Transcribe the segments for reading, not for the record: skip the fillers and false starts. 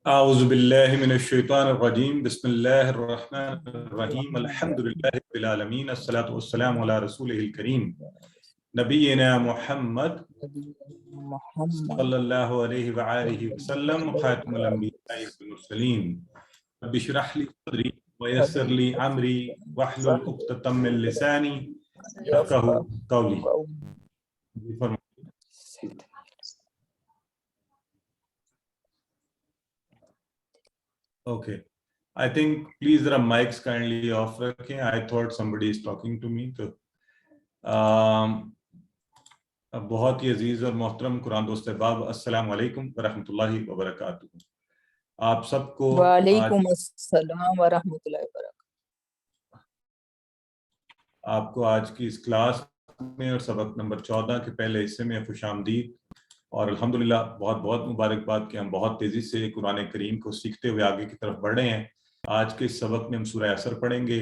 أعوذ بالله من الشيطان الرجيم بسم الله الرحمن الرحيم الحمد لله رب العالمين الصلاة والسلام على رسوله الكريم نبينا محمد محمد صلى الله عليه وآله وسلم خاتم الأنبياء والمرسلين رب اشرح لي صدري ويسر لي أمري واحلل عقدة من لساني يفقهوا قولي. Okay. I think please ذرا mics kindly off رکھیں. I thought somebody is talking to me. تو بہت ہی عزیز اور محترم قرآن دوست احباب السلام علیکم ورحمۃ اللہ وبرکاتہ. آپ سب کو وعلیکم السلام ورحمۃ اللہ وبرکاتہ. آپ کو آج کی اس کلاس میں اور سبق نمبر 14 کے پہلے حصے میں خوش آمدید اور الحمدللہ بہت بہت مبارکباد کہ ہم بہت تیزی سے قرآن کریم کو سیکھتے ہوئے آگے کی طرف بڑھ رہے ہیں. آج کے اس سبق میں ہم سورہ عصر پڑھیں گے.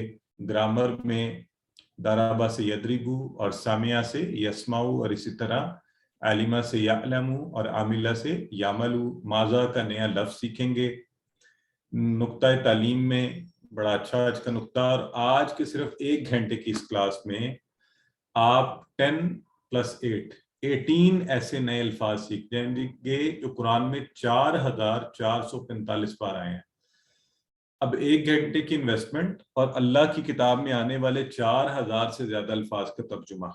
گرامر میں دارابا سے یدریبو اور سامیہ سے یسمعو اور اسی طرح عالمہ سے یعلمو اور عاملہ سے یعملو. ماذا کا نیا لفظ سیکھیں گے. نقطہ تعلیم میں بڑا اچھا آج کا نقطہ. اور آج کے صرف 1 گھنٹے کی اس کلاس میں آپ 10+8 ایسے نئے الفاظ سیکھ جائیں گے جو قرآن میں 4445 بار آئے ہیں. اب 1 گھنٹے کی انویسٹمنٹ اور اللہ کی کتاب میں آنے والے 4000 سے زیادہ الفاظ کا ترجمہ.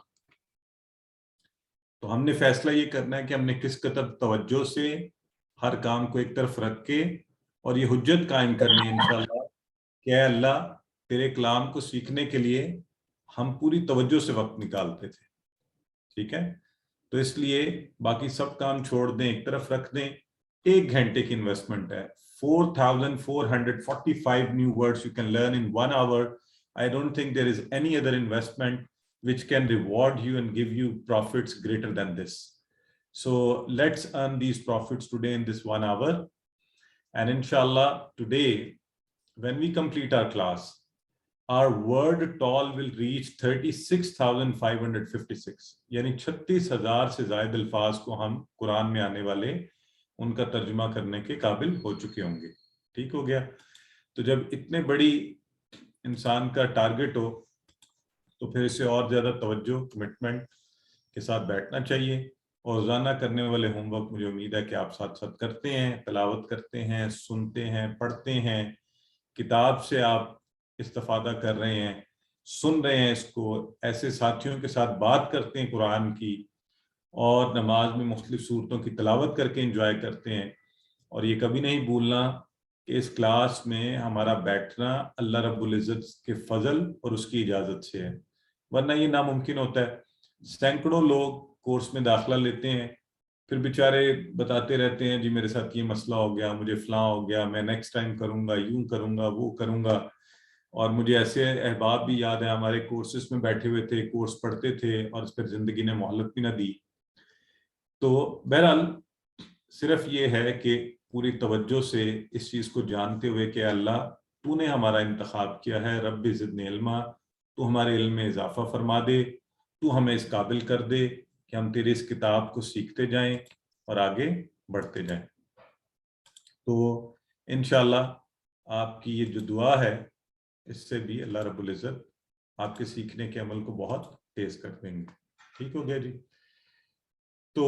تو ہم نے فیصلہ یہ کرنا ہے کہ ہم نے کس قدر توجہ سے ہر کام کو ایک طرف رکھ کے اور یہ حجت قائم کرنی ہے انشاءاللہ کہ اے اللہ تیرے کلام کو سیکھنے کے لیے ہم پوری توجہ سے وقت نکالتے تھے. ٹھیک ہے؟ تو اس لیے باقی سب کام چھوڑ دیں، ایک طرف رکھ دیں. 1 گھنٹے کی انویسٹمنٹ ہے. 4445 new words you can learn in 1 hour. I don't think there is any other investment which can reward you and give you profits greater than this. So let's earn these profits today in this 1 hour. And inshallah today when we complete our class, our word toll will reach 36,556. یعنی 36,000 سے زائد الفاظ کو ہم قرآن میں آنے والے ان کا ترجمہ کرنے کے قابل ہو چکے ہوں گے. ٹھیک ہو گیا؟ تو جب اتنے بڑی انسان کا ٹارگٹ ہو تو پھر اسے اور زیادہ توجہ کمٹمنٹ کے ساتھ بیٹھنا چاہیے. اور روزانہ کرنے والے ہوم ورک مجھے امید ہے کہ آپ ساتھ ساتھ کرتے ہیں، تلاوت کرتے ہیں، سنتے ہیں، پڑھتے ہیں، کتاب سے آپ استفادہ کر رہے ہیں، سن رہے ہیں اس کو، ایسے ساتھیوں کے ساتھ بات کرتے ہیں قرآن کی، اور نماز میں مختلف صورتوں کی تلاوت کر کے انجوائے کرتے ہیں. اور یہ کبھی نہیں بھولنا کہ اس کلاس میں ہمارا بیٹھنا اللہ رب العزت کے فضل اور اس کی اجازت سے ہے، ورنہ یہ ناممکن ہوتا ہے. سینکڑوں لوگ کورس میں داخلہ لیتے ہیں، پھر بیچارے بتاتے رہتے ہیں جی میرے ساتھ یہ مسئلہ ہو گیا، مجھے فلاں ہو گیا، میں نیکسٹ ٹائم کروں گا، یوں کروں گا، وہ کروں گا. اور مجھے ایسے احباب بھی یاد ہیں ہمارے کورسز میں بیٹھے ہوئے تھے، کورس پڑھتے تھے اور اس پر زندگی نے مہلت بھی نہ دی. تو بہرحال صرف یہ ہے کہ پوری توجہ سے اس چیز کو جانتے ہوئے کہ اللہ تو نے ہمارا انتخاب کیا ہے، رب زدنی علما، تو ہمارے علم میں اضافہ فرما دے، تو ہمیں اس قابل کر دے کہ ہم تیرے اس کتاب کو سیکھتے جائیں اور آگے بڑھتے جائیں. تو انشاءاللہ آپ کی یہ جو دعا ہے اس سے بھی اللہ رب العزت آپ کے سیکھنے کے عمل کو بہت تیز کر دیں گے. ٹھیک ہو گیا جی؟ تو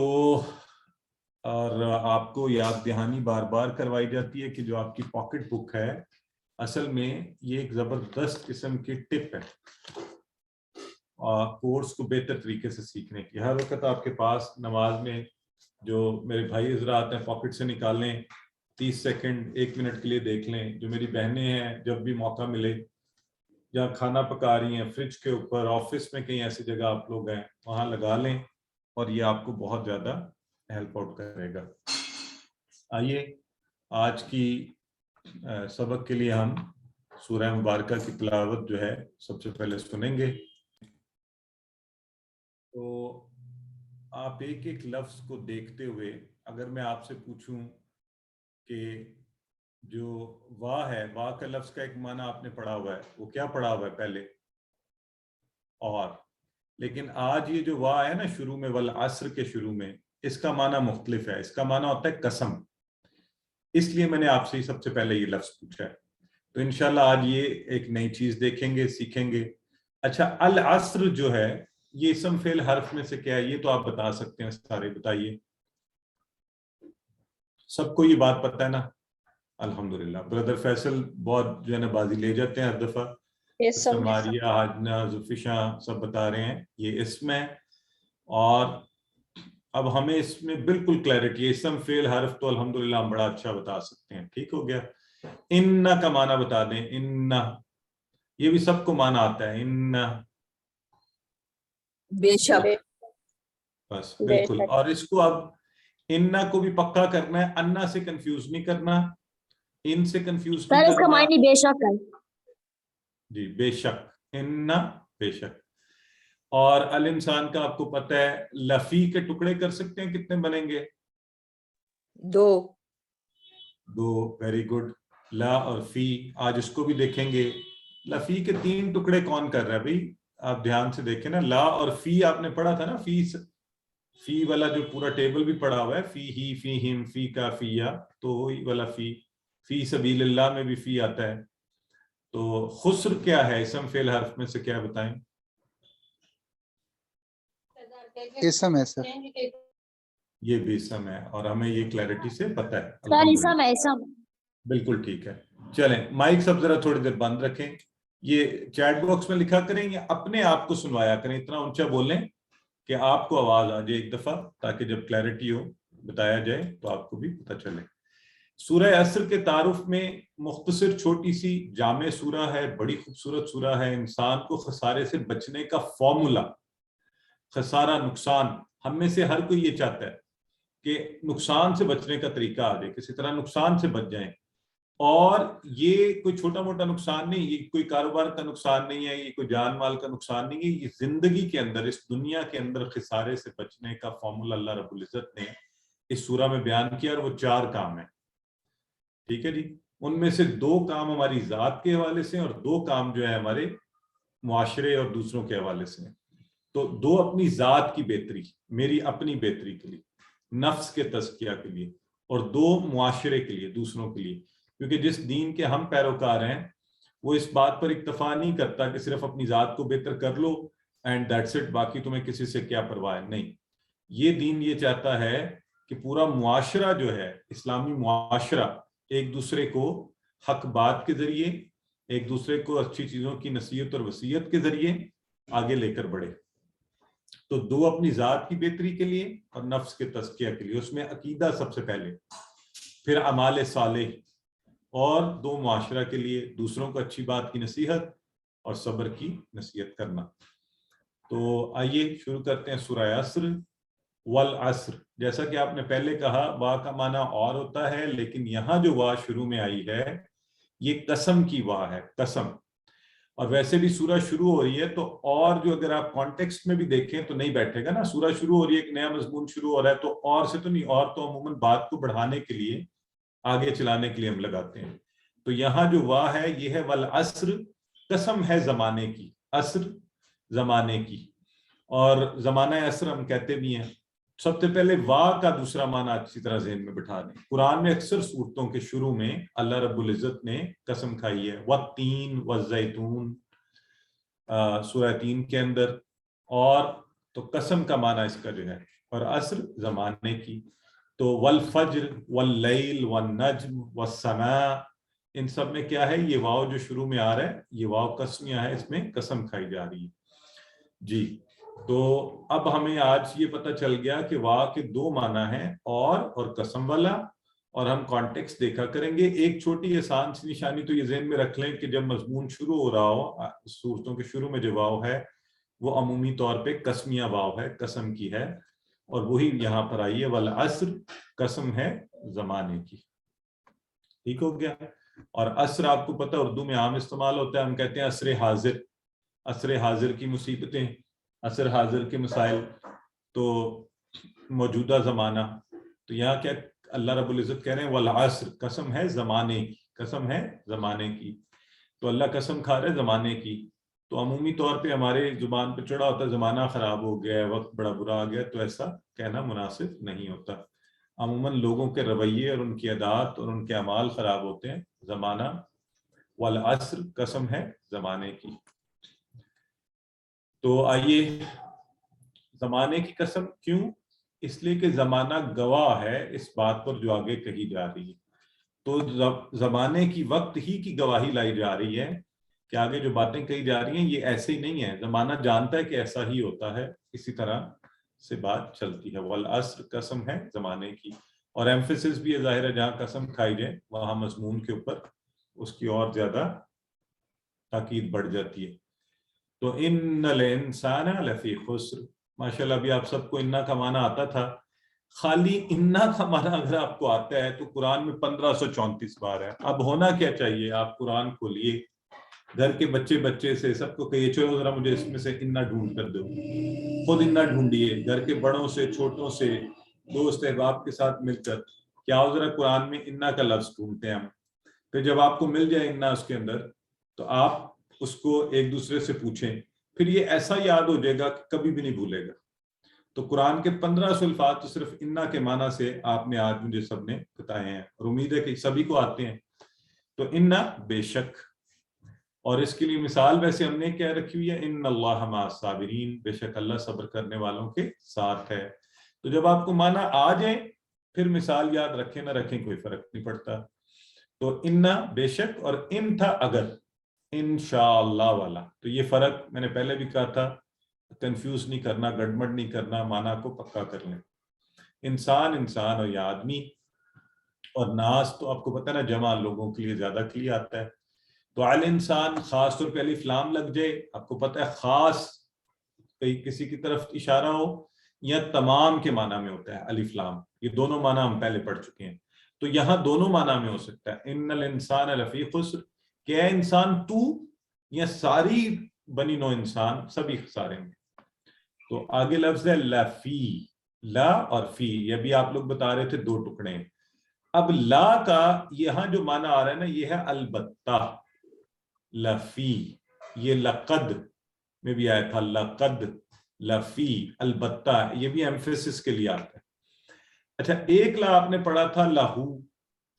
اور آپ کو یاد دہانی بار بار کروائی جاتی ہے کہ جو آپ کی پاکٹ بک ہے اصل میں یہ ایک زبردست قسم کی ٹپ ہے کورس کو بہتر طریقے سے سیکھنے کی. ہر وقت آپ کے پاس نماز میں جو میرے بھائی حضرات ہیں پاکٹ سے نکالیں، 30 سیکنڈ 1 منٹ کے لیے دیکھ لیں. جو میری بہنیں ہیں جب بھی موقع ملے، جہاں کھانا پکا رہی ہیں، فریج کے اوپر، آفس میں کہیں ایسی جگہ آپ لوگ ہیں وہاں لگا لیں اور یہ آپ کو بہت زیادہ ہیلپ آؤٹ کرے گا. آئیے آج کی سبق کے لیے ہم سورہ مبارکہ کی تلاوت جو ہے سب سے پہلے سنیں گے. تو آپ ایک ایک لفظ کو دیکھتے ہوئے اگر میں آپ سے پوچھوں کہ جو واہ ہے، واہ کا لفظ کا ایک معنی آپ نے پڑھا ہوا ہے، وہ کیا پڑھا ہوا ہے پہلے؟ اور لیکن آج یہ جو واہ ہے نا شروع میں، والعصر کے شروع میں، اس کا معنی مختلف ہے. اس کا معنی ہوتا ہے قسم. اس لیے میں نے آپ سے سب سے پہلے یہ لفظ پوچھا ہے. تو انشاءاللہ آج یہ ایک نئی چیز دیکھیں گے، سیکھیں گے. اچھا، العصر جو ہے یہ اسم فعل حرف میں سے کیا ہے؟ یہ تو آپ بتا سکتے ہیں سارے، بتائیے. سب کو یہ بات پتہ ہے نا؟ الحمدللہ. بردر فیصل بہت جو ہے نا بازی لے جاتے ہیں ہر دفعہ. سسٹر ماریہ، حاجنہ، زلفشاں سب بتا رہے ہیں یہ اسم ہے. اور اب ہمیں اس میں بالکل کلیئرٹی ہے. اسم فعل حرف تو الحمدللہ ہم بڑا اچھا بتا سکتے ہیں. ٹھیک ہو گیا. ان کا معنی بتا دیں. ان یہ بھی سب کو معنی آتا ہے. ان بے شک. بس بالکل. اور اس کو اب انا کو بھی پکا کرنا ہے. انا سے کنفیوز نہیں کرنا، ان سے کنفیوز نہیں اس کا کرنا. معنی بے شک ہے. جی بے شک. انا بے شک. اور الانسان کا آپ کو پتہ ہے لفی کے ٹکڑے کر سکتے ہیں، کتنے بنیں گے؟ 2. Very good. لا اور فی آج اس کو بھی دیکھیں گے. لفی کے 3 ٹکڑے کون کر رہا ہے بھائی؟ آپ دھیان سے دیکھیں نا. لا اور فی آپ نے پڑھا تھا نا. فی والا جو پورا ٹیبل بھی پڑھا ہوا ہے، فی ہی، فی ہم، فی کا، فیا، تو وہی والا فی سبیل اللہ میں بھی فی آتا ہے. تو خسر کیا ہے اسم فعل حرف میں سے؟ کیا بتائیں؟ اسم ہے سر. یہ بھی اسم ہے اور ہمیں یہ کلیئرٹی سے پتہ ہے. سر اسم ہے، اسم. بالکل ٹھیک ہے. چلیں مائک سب ذرا تھوڑی دیر بند رکھیں. یہ چیٹ باکس میں لکھا کریں یا اپنے آپ کو سنوایا کریں. اتنا اونچا بولیں کہ آپ کو آواز آ جائے ایک دفعہ، تاکہ جب کلیئرٹی ہو بتایا جائے تو آپ کو بھی پتہ چلے. سورہ عصر کے تعارف میں مختصر چھوٹی سی جامع سورہ ہے، بڑی خوبصورت سورہ ہے. انسان کو خسارے سے بچنے کا فارمولا، خسارہ، نقصان، ہم میں سے ہر کوئی یہ چاہتا ہے کہ نقصان سے بچنے کا طریقہ آ جائے، کسی طرح نقصان سے بچ جائیں. اور یہ کوئی چھوٹا موٹا نقصان نہیں، یہ کوئی کاروبار کا نقصان نہیں ہے، یہ کوئی جان مال کا نقصان نہیں ہے. یہ زندگی کے اندر، اس دنیا کے اندر خسارے سے بچنے کا فارمولا اللہ رب العزت نے اس سورہ میں بیان کیا، اور وہ 4 کام ہیں. ٹھیک ہے جی. ان میں سے 2 کام ہماری ذات کے حوالے سے اور 2 کام جو ہے ہمارے معاشرے اور دوسروں کے حوالے سے. تو 2 اپنی ذات کی بہتری، میری اپنی بہتری کے لیے، نفس کے تزکیہ کے لیے، اور 2 معاشرے کے لیے، دوسروں کے لیے. کیونکہ جس دین کے ہم پیروکار ہیں وہ اس بات پر اکتفا نہیں کرتا کہ صرف اپنی ذات کو بہتر کر لو اینڈ دیٹس اٹ، باقی تمہیں کسی سے کیا پرواہ ہے. نہیں، یہ دین یہ چاہتا ہے کہ پورا معاشرہ جو ہے، اسلامی معاشرہ، ایک دوسرے کو حق بات کے ذریعے، ایک دوسرے کو اچھی چیزوں کی نصیحت اور وصیت کے ذریعے آگے لے کر بڑھے. تو 2 اپنی ذات کی بہتری کے لیے اور نفس کے تزکیہ کے لیے. اس میں عقیدہ سب سے پہلے، پھر اعمال صالح، اور 2 معاشرہ کے لیے، دوسروں کو اچھی بات کی نصیحت اور صبر کی نصیحت کرنا. تو آئیے شروع کرتے ہیں. سورہ عصر. والعصر، جیسا کہ آپ نے پہلے کہا وا کا معنی اور ہوتا ہے، لیکن یہاں جو وا شروع میں آئی ہے یہ قسم کی وا ہے، قسم. اور ویسے بھی سورہ شروع ہو رہی ہے تو اور جو اگر آپ کانٹیکسٹ میں بھی دیکھیں تو نہیں بیٹھے گا نا. سورہ شروع ہو رہی ہے، ایک نیا مضمون شروع ہو رہا ہے، تو اور سے تو نہیں. اور تو عموماً بات کو بڑھانے کے لیے، آگے چلانے کے لیے ہم لگاتے ہیں. تو یہاں جو وا ہے یہ ہے والعصر، قسم ہے زمانے کی. عصر زمانے کی. اور زمانہ عصر ہم کہتے بھی ہیں. سب سے پہلے وا کا دوسرا معنی اچھی طرح ذہن میں بٹھا دیں. قرآن میں اکثر صورتوں کے شروع میں اللہ رب العزت نے قسم کھائی ہے. والتین والزیتون، سورہ 3 کے اندر. اور تو قسم کا معنی اس کا جو ہے، اور عصر زمانے کی. تو والفجر واللیل والنجم والسماء، ان سب میں کیا ہے؟ یہ واو جو شروع میں آ رہا ہے یہ واو قسمیہ ہے، اس میں قسم کھائی جا رہی ہے. جی. تو اب ہمیں آج یہ پتہ چل گیا کہ وا کے 2 معنی ہیں، اور قسم والا. اور ہم کانٹیکسٹ دیکھا کریں گے. ایک چھوٹی آسان سی نشانی تو یہ ذہن میں رکھ لیں کہ جب مضمون شروع ہو رہا ہو، سورتوں کے شروع میں جو واو ہے وہ عمومی طور پہ قسمیہ واو ہے، قسم کی ہے. اور وہی یہاں پر آئی ہے والعصر، قسم ہے زمانے کی. ٹھیک ہو گیا. اور عصر آپ کو پتہ اردو میں عام استعمال ہوتا ہے، ہم کہتے ہیں عصر حاضر. عصر حاضر کی مصیبتیں، عصر حاضر کے مسائل، تو موجودہ زمانہ. تو یہاں کیا اللہ رب العزت کہہ رہے ہیں والعصر، قسم ہے زمانے کی، قسم ہے زمانے کی. تو اللہ قسم کھا رہے زمانے کی. تو عمومی طور پہ ہمارے زبان پہ چڑھا ہوتا ہے زمانہ خراب ہو گیا ہے، وقت بڑا برا آ گیا، تو ایسا کہنا مناسب نہیں ہوتا. عموماً لوگوں کے رویے اور ان کی عادات اور ان کے اعمال خراب ہوتے ہیں. زمانہ والعصر قسم ہے زمانے کی. تو آئیے, زمانے کی قسم کیوں؟ اس لیے کہ زمانہ گواہ ہے اس بات پر جو آگے کہی جا رہی ہے. تو زمانے کی وقت ہی کی گواہی لائی جا رہی ہے کہ آگے جو باتیں کہی جا رہی ہیں یہ ایسے ہی نہیں ہے. زمانہ جانتا ہے کہ ایسا ہی ہوتا ہے, اسی طرح سے بات چلتی ہے. والعصر قسم ہے زمانے کی, اور ایمفیسس بھی ظاہر ہے جہاں قسم کھائی جائے وہاں مضمون کے اوپر اس کی اور زیادہ تاکید بڑھ جاتی ہے. تو ان الانسان لفی خسر, ماشاءاللہ ابھی آپ سب کو انا کا معنی آتا تھا. خالی انا کا معنی اگر آپ کو آتا ہے تو قرآن میں 1534 بار ہے. اب ہونا کیا چاہیے, آپ قرآن کھولیے, گھر کے بچے سے سب کو کہیے چلو ذرا مجھے اس میں سے انا ڈھونڈ کر دو. خود انا ڈھونڈیے, گھر کے بڑوں سے چھوٹوں سے دوست احباب کے ساتھ مل کر کیا ہو ذرا قرآن میں انا کا لفظ ڈھونڈتے ہیں ہم. پھر جب آپ کو مل جائے انا اس کے اندر تو آپ اس کو ایک دوسرے سے پوچھیں, پھر یہ ایسا یاد ہو جائے گا کہ کبھی بھی نہیں بھولے گا. تو قرآن کے 1500 الفاظ تو صرف انا کے معنی سے آپ نے آج مجھے سب نے بتائے ہیں, اور امید ہے کہ سبھی کو آتے ہیں. تو انا بے شک, اور اس کے لیے مثال ویسے ہم نے کیا رکھی ہوئی ہے, ان اللہ مع الصابرین, بے شک اللہ صبر کرنے والوں کے ساتھ ہے. تو جب آپ کو معنی آ جائیں پھر مثال یاد رکھیں نہ رکھیں کوئی فرق نہیں پڑتا. تو انا بے شک, اور ان تھا اگر, انشاءاللہ والا. تو یہ فرق میں نے پہلے بھی کہا تھا, کنفیوز نہیں کرنا, گڑبڑ نہیں کرنا, معنی کو پکا کر لیں. انسان انسان اور یا آدمی, اور ناس تو آپ کو پتہ ہے نا جمع لوگوں کے لیے زیادہ کلیئر آتا ہے. تو الانسان خاص طور پہ الف لام لگ جائے, آپ کو پتہ ہے خاص کسی کی طرف اشارہ ہو یا تمام کے معنی میں ہوتا ہے الف لام. یہ دونوں معنی ہم پہلے پڑھ چکے ہیں, تو یہاں دونوں معنی میں ہو سکتا ہے. ان الانسان لفی خسر, کہ اے انسان تو, یا ساری بنی نو انسان سبھی خسارے میں. تو آگے لفظ ہے لفی, لا اور فی, یہ بھی آپ لوگ بتا رہے تھے دو ٹکڑے. اب لا کا یہاں جو معنی آ رہا ہے نا یہ ہے البتہ. لفی, یہ لقد میں بھی آیا تھا, لقد, لفی, البتہ, یہ بھی ایمفیسس کے لیے آتا ہے. اچھا, ایک لا آپ نے پڑھا تھا لہو,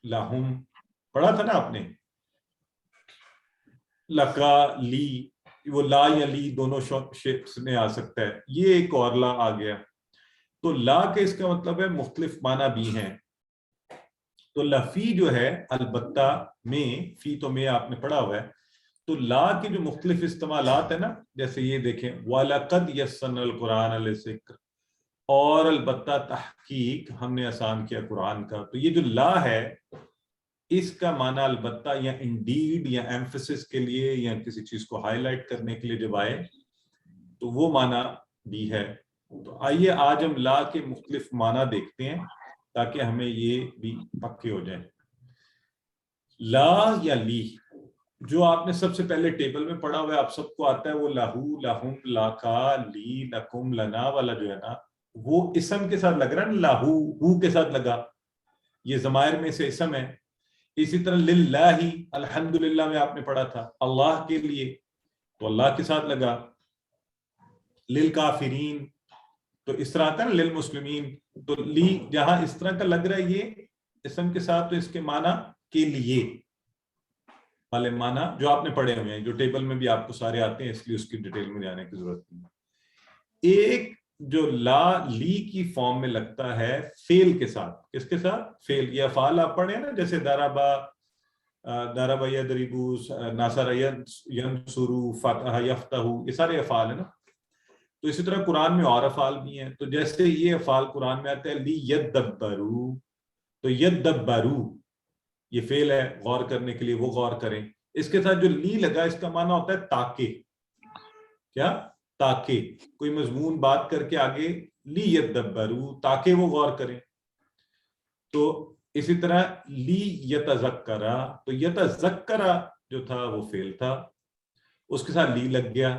لہم پڑھا تھا نا آپ نے, لکا, لی, وہ لا یا لی دونوں شیپس میں آ سکتا ہے. یہ ایک اور لا آ گیا. تو لا کے اس کا مطلب ہے مختلف معنی بھی ہیں. تو لفی جو ہے البتہ میں, فی تو میں آپ نے پڑھا ہوا ہے. تو لا کے جو مختلف استعمالات ہیں نا, جیسے یہ دیکھیں وَلَقَدْ يَسَّرْنَا الْقُرْآنَ لِلذِّكْرِ, اور البتہ تحقیق ہم نے آسان کیا قرآن کا. تو یہ جو لا ہے اس کا معنی البتہ یا انڈیڈ یا ایمفسس کے لیے یا کسی چیز کو ہائی لائٹ کرنے کے لیے جب آئے تو وہ معنی بھی ہے. تو آئیے آج ہم لا کے مختلف معنی دیکھتے ہیں تاکہ ہمیں یہ بھی پکے ہو جائیں. لا یا لی, جو آپ نے سب سے پہلے ٹیبل میں پڑھا ہوا ہے, آپ سب کو آتا ہے, وہ لہو, لہم, لاکا, لی, لکم, لنا والا جو ہے نا وہ اسم کے ساتھ لگ رہا ہے نا, لاہو ہو کے ساتھ لگا, یہ ضمائر میں سے اسم ہے. اسی طرح للہ, الحمدللہ میں آپ نے پڑھا تھا اللہ کے لیے, تو اللہ کے ساتھ لگا. للکافرین, تو اس طرح آتا ہے نا للمسلمین, تو لی جہاں اس طرح کا لگ رہا ہے یہ اسم کے ساتھ, تو اس کے معنی کے لیے والے معنی جو آپ نے پڑھے ہوئے ہیں, جو ٹیبل میں بھی آپ کو سارے آتے ہیں, اس لیے اس کی ڈیٹیل میں جانے کی ضرورت نہیں. ایک جو لا لی کی فارم میں لگتا ہے فیل کے ساتھ. کس کے ساتھ؟ فیل. یہ افعال آپ پڑھے نا, جیسے ضربا, ضرب یضربو, نصر ینصرو, فتح یفتح, یہ سارے افعال ہیں نا. تو اسی طرح قرآن میں اور افعال بھی ہیں. تو جیسے یہ افعال قرآن میں آتے ہیں لی یدبرو, تو یدبرو یہ فعل ہے غور کرنے کے لیے, وہ غور کریں. اس کے ساتھ جو لی لگا اس کا معنی ہوتا ہے تاکہ. کیا؟ تاکہ کوئی مضمون بات کر کے آگے لی یدبرو, تاکہ وہ غور کریں. تو اسی طرح لی یتذکرا, تو یتذکرا جو تھا وہ فعل تھا, اس کے ساتھ لی لگ گیا.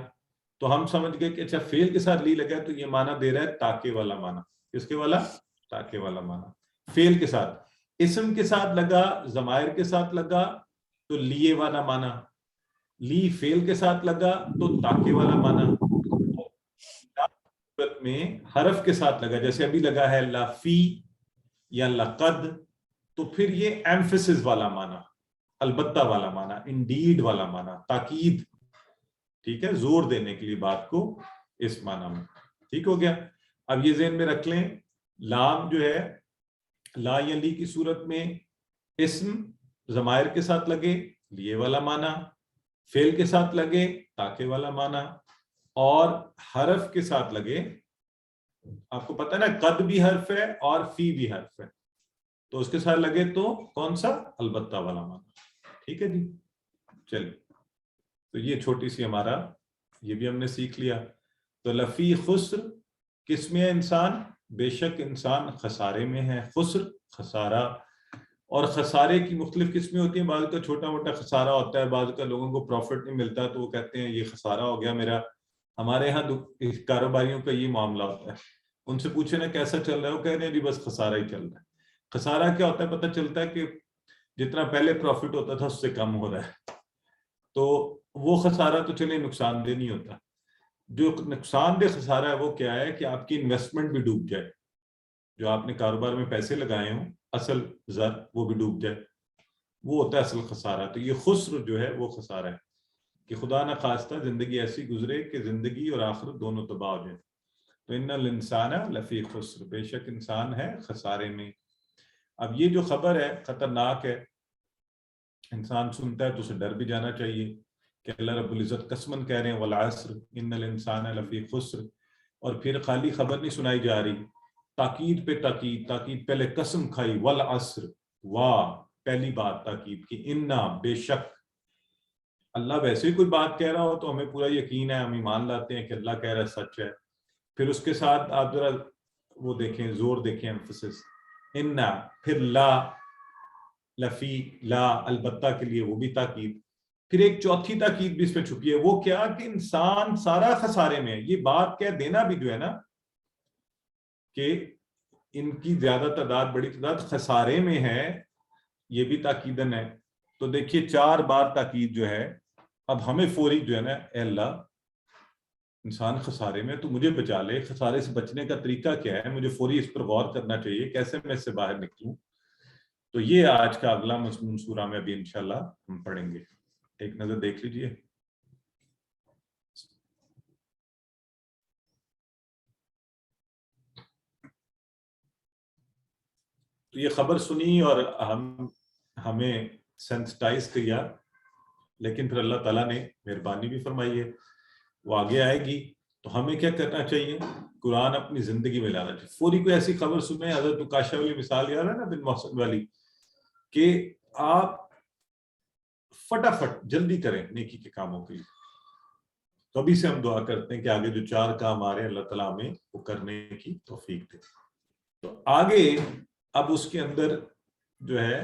تو ہم سمجھ گئے کہ اچھا فعل کے ساتھ لی لگا تو یہ معنی دے رہا ہے تاکہ والا معنی. کس کے والا؟ تاکہ والا معنی. فعل کے ساتھ, اسم کے ساتھ لگا, ضمائر کے ساتھ لگا تو لیے والا معنی, لی فعل کے ساتھ لگا تو تاکہ والا معنی. میں حرف کے ساتھ لگا, جیسے ابھی لگا ہے لافی, یا لقد تو پھر یہ ایمفیسس والا معنی، البتہ والا معنی، انڈیڈ والا معنی، تاکید، ٹھیک ہے، زور دینے کے لیے بات کو اس معنی میں. ٹھیک ہو گیا. اب یہ ذہن میں رکھ لیں لام جو ہے لا یا لی کی صورت میں اسم ضمائر کے ساتھ لگے لیے والا معنی، فعل کے ساتھ لگے تاکہ والا معنی، اور حرف کے ساتھ لگے، آپ کو پتہ ہے نا قد بھی حرف ہے اور فی بھی حرف ہے، تو اس کے ساتھ لگے تو کون سا؟ البتہ والا معنی. ٹھیک ہے جی. چلیے تو یہ چھوٹی سی ہمارا یہ بھی ہم نے سیکھ لیا. تو لفی خسر کس میں ہے انسان؟ بے شک انسان خسارے میں ہے. خسر خسارہ، اور خسارے کی مختلف قسمیں ہوتی ہیں. بعض کا چھوٹا موٹا خسارہ ہوتا ہے، بعض کا لوگوں کو پروفٹ نہیں ملتا تو وہ کہتے ہیں یہ خسارہ ہو گیا میرا. ہمارے ہاں کاروباریوں کا یہ معاملہ ہوتا ہے، ان سے پوچھے نا کیسا چل رہا ہے، وہ کہہ رہے ہیں جی بس خسارہ ہی چل رہا ہے. خسارہ کیا ہوتا ہے؟ پتہ چلتا ہے کہ جتنا پہلے پروفٹ ہوتا تھا اس سے کم ہو رہا ہے، تو وہ خسارہ تو چلے نقصان دہ نہیں ہوتا. جو نقصان دہ خسارہ ہے وہ کیا ہے کہ آپ کی انویسٹمنٹ بھی ڈوب جائے، جو آپ نے کاروبار میں پیسے لگائے ہوں اصل زر وہ بھی ڈوب جائے، وہ ہوتا ہے اصل خسارہ. تو یہ خسر جو ہے وہ خسارہ ہے کہ خدا نہ خواستہ زندگی ایسی گزرے کہ زندگی اور آخرت دونوں تباہ ہو جائیں. تو ان الانسان لفی خسر، بے شک انسان ہے خسارے میں. اب یہ جو خبر ہے خطرناک ہے، انسان سنتا ہے تو اسے ڈر بھی جانا چاہیے کہ اللہ رب العزت قسماً کہہ رہے ہیں والعصر ان الانسان لفی خسر، اور پھر خالی خبر نہیں سنائی جا رہی، تاکید پہ تاکید، تاکید پہلے قسم کھائی، والعصر واہ پہلی بات تاکید کی، انا بے شک. اللہ ویسے ہی کوئی بات کہہ رہا ہو تو ہمیں پورا یقین ہے، ہم ایمان لاتے ہیں کہ اللہ کہہ رہا ہے سچ ہے. پھر اس کے ساتھ آپ ذرا وہ دیکھیں، زور دیکھیں، ایمفسس، انا، پھر لا، لفی، لا البتہ کے لیے وہ بھی تاکید. پھر ایک چوتھی تاکید بھی اس پہ چھپی ہے، وہ کیا کہ انسان سارا خسارے میں ہے. یہ بات کہہ دینا بھی جو ہے نا کہ ان کی زیادہ تعداد، بڑی تعداد خسارے میں ہے، یہ بھی تاکیدن ہے. تو دیکھیے 4 بار تاکید جو ہے. اب ہمیں فوری جو ہے نا اے اللہ انسان خسارے میں تو مجھے بچا لے، خسارے سے بچنے کا طریقہ کیا ہے، مجھے فوری اس پر غور کرنا چاہیے، کیسے میں اس سے باہر نکلوں. تو یہ آج کا اگلا مضمون سورہ میں ابھی انشاءاللہ ہم پڑھیں گے. ایک نظر دیکھ لیجئے. تو یہ خبر سنی اور ہمیں سینسٹائز کیا، لیکن پھر اللہ تعالیٰ نے مہربانی بھی فرمائی ہے، وہ آگے آئے گی. تو ہمیں کیا کرنا چاہیے؟ قرآن اپنی زندگی میں لانا چاہیے. فوری کوئی ایسی خبر سنیں، حضرت عکاشہ والی مثال یاد ہے نا بن محسن والی، کہ آپ فٹافٹ جلدی کریں نیکی کے کاموں کے لیے. کبھی سے ہم دعا کرتے ہیں کہ آگے جو 4 کام آ رہے ہیں اللہ تعالیٰ ہمیں وہ کرنے کی توفیق دے. تو آگے اب اس کے اندر جو ہے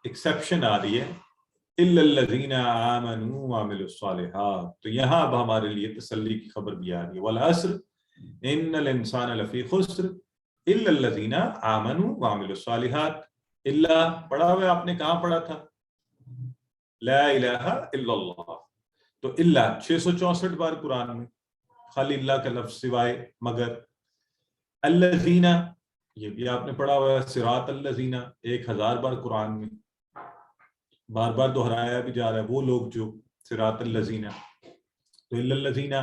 ایکسیپشن آ رہی ہے، الا الذین آمنوا وعملوا الصالحات. تو یہاں اب ہمارے لیے تسلی کی خبر بھی آ رہی ہے، والعصر ان الانسان لفی خسر الا الذین آمنوا وعملوا الصالحات. الا پڑھا ہوا آپ نے کہاں پڑھا تھا؟ لا الہ الا اللہ. تو اللہ 664 بار قرآن میں، خالی اللہ کا لفظ سوائے، مگر. الذین یہ بھی آپ نے پڑھا ہوا ہے، صراط الذین 1000 بار قرآن میں، بار بار دہرایا بھی جا رہا ہے، وہ لوگ جو صراط الذین. تو الا الذین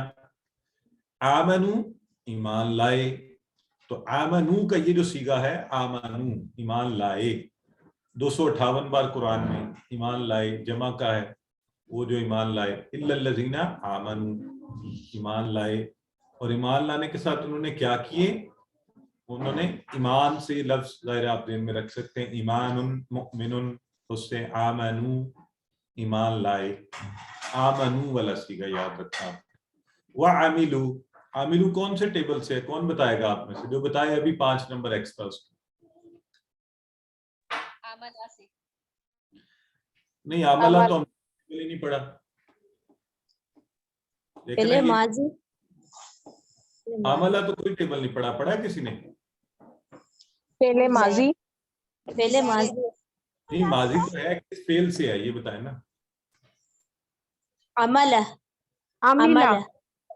آمنوا ایمان لائے. تو آمنو کا یہ جو صیغہ ہے، آمنو ایمان لائے، 258 بار قرآن میں ایمان لائے جمع کا ہے، وہ جو ایمان لائے. الا الذین آمنوا ایمان لائے، اور ایمان لانے کے ساتھ انہوں نے کیا کیے؟ انہوں نے ایمان سے لفظ ظاہر آپ ذہن میں رکھ سکتے ہیں، ایمان مؤمن، اس سے آمنو ایمان لائے، آمنو والا صیغہ یاد رکھا. وعملوا، عاملو کون سے ٹیبل سے ہے؟ کون بتائے گا آپ میں سے؟ جو بتائے ابھی 5 نمبر ایکسٹرا اس کو. نہیں عملہ تو ہم نے نہیں پڑھا، پہلے ماضی، عملہ تو کوئی ٹیبل نہیں پڑھا. پڑھا ہے کسی نے؟ پہلے ماضی، پہلے ماضی، نہیں ماضی تو ہے، کس فعل سے ہے یہ بتائیں نا. عملہ، عملہ،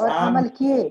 اور عمل کیے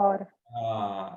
اور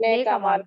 Nekamal.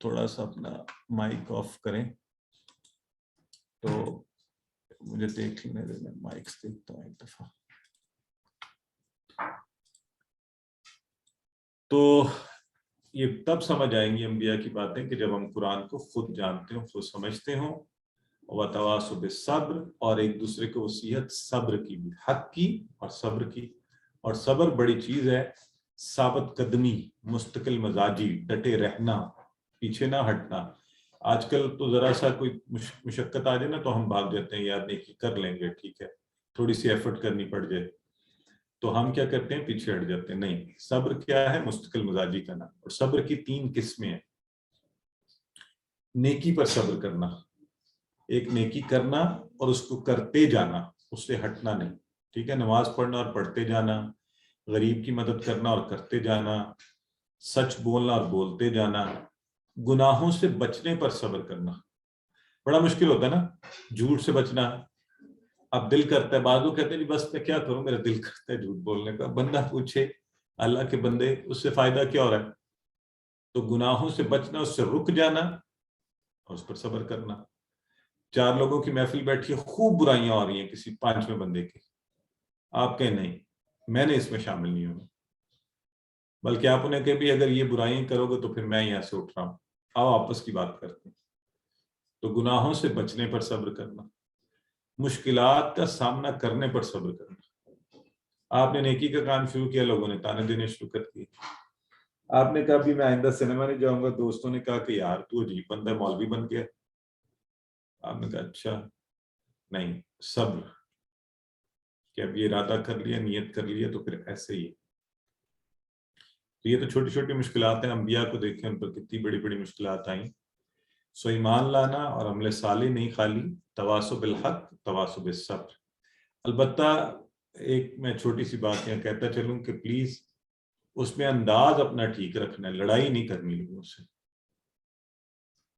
تھوڑا سا اپنا مائک آف کریں تو مجھے دیکھ لینے دیں، میں مائکس دیکھتا ہوں ایک دفعہ. تو یہ تب سمجھ آئیں گی انبیاء کی باتیں کہ جب ہم قرآن کو خود جانتے ہوں، خود سمجھتے ہوں. وتواصوا بالصبر، اور ایک دوسرے کو وصیت صبر کی بھی، حق کی اور صبر کی. اور صبر بڑی چیز ہے، ثابت قدمی، مستقل مزاجی، ڈٹے رہنا، پیچھے نہ ہٹنا. آج کل تو ذرا سا کوئی مشقت آ جائے نا تو ہم بھاگ جاتے ہیں، یار نیکی کر لیں گے، ٹھیک ہے، تھوڑی سی ایفرٹ کرنی پڑ جائے تو ہم کیا کرتے ہیں، پیچھے ہٹ جاتے ہیں. نہیں، صبر کیا ہے؟ مستقل مزاجی کا نام. اور صبر کی 3 قسمیں ہیں. نیکی پر صبر کرنا، ایک نیکی کرنا اور اس کو کرتے جانا، اس سے ہٹنا نہیں. ٹھیک ہے، نماز پڑھنا اور پڑھتے جانا، غریب کی مدد کرنا اور کرتے جانا، سچ بولنا اور بولتے جانا. گناہوں سے بچنے پر صبر کرنا بڑا مشکل ہوتا ہے نا، جھوٹ سے بچنا. اب دل کرتا ہے، بعض لوگ کہتے ہیں بس میں کیا کروں، میرا دل کرتا ہے جھوٹ بولنے کا. بندہ پوچھے اللہ کے بندے اس سے فائدہ کیا ہو رہا ہے؟ تو گناہوں سے بچنا، اس سے رک جانا اور اس پر صبر کرنا. 4 لوگوں کی محفل بیٹھی ہے، خوب برائیاں ہو رہی ہیں کسی 5ویں بندے کی، آپ کہیں نہیں میں نے اس میں شامل نہیں ہونا، بلکہ آپ انہیں کہ بھی اگر یہ برائیاں کرو گے تو پھر میں یہاں سے اٹھ رہا ہوں، آؤ آپس کی بات کرتے ہیں. تو گناہوں سے بچنے پر صبر کرنا، مشکلات کا سامنا کرنے پر صبر کرنا. آپ نے نیکی کا کام شروع کیا، لوگوں نے تانے دینے شروع کر دیے. آپ نے کہا بھی میں آئندہ سنیما نہیں جاؤں گا، دوستوں نے کہا کہ یار تو عجیب بندہ، مولوی بن گیا. آپ نے کہا اچھا، نہیں، صبر کہ اب یہ ارادہ کر لیا، نیت کر لیا تو پھر ایسے ہی ہے. تو یہ تو چھوٹی چھوٹی مشکلات ہیں. انبیاء کو دیکھیں، ان پر کتنی بڑی بڑی مشکلات آئیں. سو ایمان لانا اور عمل صالح نہیں خالی، تواصوا بالحق، تواصوا بالصبر. البتہ ایک میں چھوٹی سی بات یہاں کہتا چلوں کہ پلیز اس میں انداز اپنا ٹھیک رکھنا ہے، لڑائی نہیں کرنی لوگوں سے.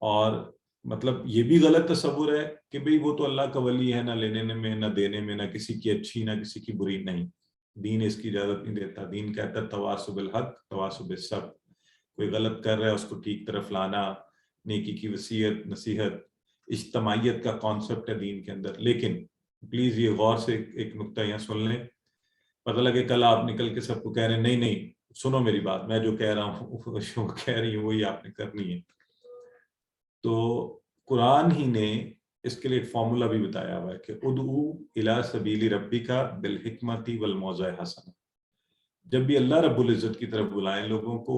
اور مطلب یہ بھی غلط تصور ہے کہ بھئی وہ تو اللہ کا ولی ہے، نہ لینے میں نہ دینے میں، نہ کسی کی اچھی نہ کسی کی بری. نہیں، دین اس کی اجازت نہیں دیتا. دین کہتا ہے تواصوا بالحق، تواصوا بالصبر. کوئی غلط کر رہا ہے اس کو ٹھیک طرف لانا، نیکی کی وصیت، نصیحت، اجتماعیت کا کانسیپٹ ہے دین کے اندر. لیکن پلیز یہ غور سے ایک نقطہ یہاں سن لیں، پتہ لگے کل آپ نکل کے سب کو کہہ رہے ہیں نہیں نہیں سنو میری بات، میں جو کہہ رہا ہوں جو کہہ رہی ہوں وہی آپ نے کرنی ہے. تو قرآن ہی نے اس کے لیے ایک فارمولا بھی بتایا ہوا ہے کہ ادعو الی سبیل ربک بالحکمت والموعظۃ الحسنہ. جب بھی اللہ رب العزت کی طرف بلائیں لوگوں کو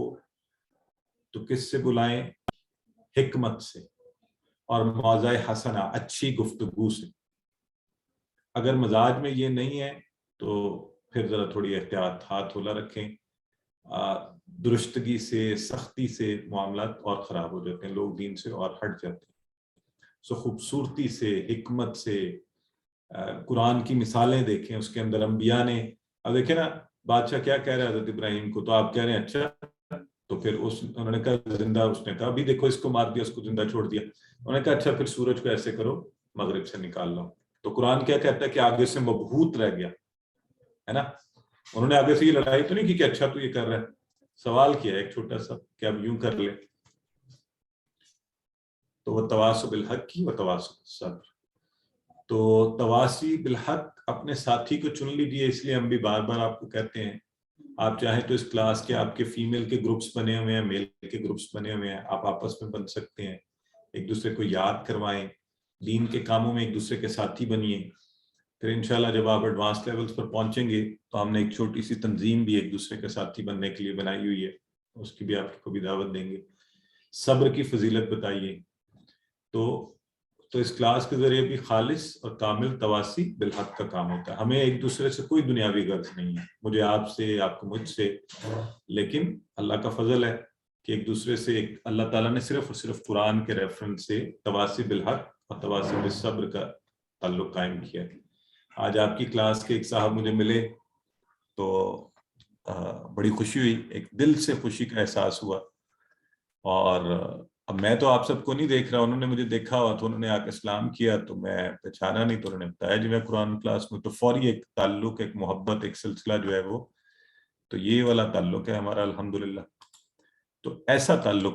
تو کس سے بلائیں؟ حکمت سے اور موعظہ حسنہ، اچھی گفتگو سے. اگر مزاج میں یہ نہیں ہے تو پھر ذرا تھوڑی احتیاط، ہاتھ ہولا رکھیں. درستگی سے، سختی سے معاملات اور خراب ہو جاتے ہیں، لوگ دین سے اور ہٹ جاتے ہیں. سو خوبصورتی سے، حکمت سے، قرآن کی مثالیں دیکھیں، اس کے اندر انبیاء نے، اب دیکھیں نا بادشاہ کیا کہہ رہے ہیں حضرت ابراہیم کو، تو آپ کہہ رہے ہیں اچھا، تو پھر انہوں نے کہا زندہ، اس نے کہا بھی دیکھو اس کو مار دیا، اس کو زندہ چھوڑ دیا. انہوں نے کہا اچھا پھر سورج کو ایسے کرو مغرب سے نکال لو. تو قرآن کیا کہتا ہے کہ آگے سے مبہوت رہ گیا ہے نا. انہوں نے آگے سے یہ لڑائی تو نہیں کی کہ اچھا تو یہ کر رہا ہے، سوال کیا ایک چھوٹا سا کہ اب یوں کر لے. تو وہ تواصوا بالحق کی، وہ تواصوا بالصبر. تو تواصی بالحق، اپنے ساتھی کو چن لیجیے. اس لیے ہم بھی بار بار آپ کو کہتے ہیں، آپ چاہیں تو اس کلاس کے آپ کے فیمیل کے گروپس بنے ہوئے ہیں، میل کے گروپس بنے ہوئے ہیں، آپ آپس میں بن سکتے ہیں، ایک دوسرے کو یاد کروائیں، دین کے کاموں میں ایک دوسرے کے ساتھی بنیے. پھر انشاءاللہ جب آپ ایڈوانس لیولز پر پہنچیں گے تو ہم نے ایک چھوٹی سی تنظیم بھی ایک دوسرے کے ساتھی بننے کے لیے بنائی ہوئی ہے، اس کی بھی آپ کو بھی دعوت دیں گے. صبر کی فضیلت بتائیے. تو اس کلاس کے ذریعے بھی خالص اور کامل تواصی بالحق کا کام ہوتا ہے. ہمیں ایک دوسرے سے کوئی دنیاوی غرض نہیں ہے، مجھے آپ سے، آپ کو مجھ سے، لیکن اللہ کا فضل ہے کہ ایک دوسرے سے اللہ تعالیٰ نے صرف اور صرف قرآن کے ریفرنس سے تواصی بالحق اور تواصی بالصبر کا تعلق قائم کیا ہے. آج آپ کی کلاس کے ایک صاحب مجھے ملے تو بڑی خوشی ہوئی، ایک دل سے خوشی کا احساس ہوا. اور اب میں تو آپ سب کو نہیں دیکھ رہا، انہوں نے مجھے دیکھا ہوا تو انہوں نے آ کے اسلام کیا تو میں پہچانا نہیں، تو انہوں نے بتایا جی میں قرآن کلاس میں. تو فوری ایک تعلق، ایک محبت، ایک سلسلہ جو ہے وہ، تو یہ والا تعلق ہے ہمارا الحمدللہ. تو ایسا تعلق